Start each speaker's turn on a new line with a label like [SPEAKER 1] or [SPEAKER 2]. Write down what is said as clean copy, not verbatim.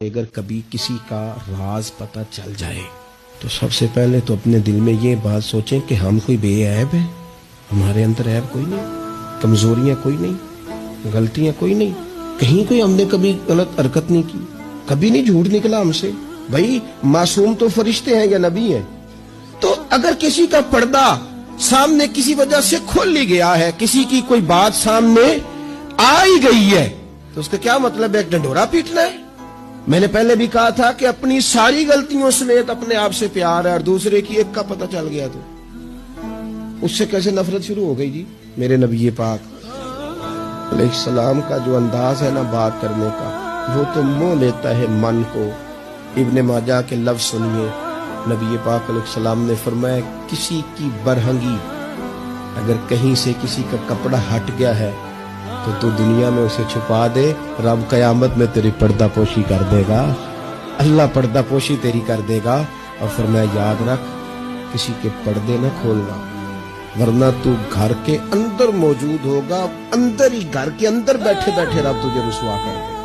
[SPEAKER 1] اگر کبھی کسی کا راز پتہ چل جائے تو سب سے پہلے تو اپنے دل میں یہ بات سوچیں کہ ہم کوئی بے عیب ہیں، ہمارے اندر عیب کوئی نہیں، کمزوریاں کوئی نہیں، غلطیاں کوئی نہیں، کہیں کوئی ہم نے کبھی غلط حرکت نہیں کی، کبھی نہیں جھوٹ نکلا ہم سے۔ بھائی معصوم تو فرشتے ہیں یا نبی ہیں؟ تو اگر کسی کا پردہ سامنے کسی وجہ سے کھل ہی گیا ہے، کسی کی کوئی بات سامنے آ ہی گئی ہے، تو اس کا کیا مطلب ہے؟ ایک ڈنڈورا پیٹنا ہے؟ میں نے پہلے بھی کہا تھا کہ اپنی ساری غلطیوں سمیت اپنے آپ سے پیار ہے، اور دوسرے کی ایک کا پتہ چل گیا تو اس سے کیسے نفرت شروع ہو گئی؟ جی میرے نبی پاک علیہ السلام کا جو انداز ہے نا بات کرنے کا، وہ تو موہ لیتا ہے من کو۔ ابن ماجہ کے لفظ سنیے، نبی پاک علیہ السلام نے فرمایا کسی کی برہنگی اگر کہیں سے کسی کا کپڑا ہٹ گیا ہے تو دنیا میں اسے چھپا دے، رب قیامت میں تیری پردہ پوشی کر دے گا، اللہ پردہ پوشی تیری کر دے گا۔ اور فرمایا یاد رکھ کسی کے پردے نہ کھولنا، ورنہ تو گھر کے اندر موجود ہوگا، اندر ہی گھر کے اندر بیٹھے بیٹھے رب تجھے رسوا کر دے گا۔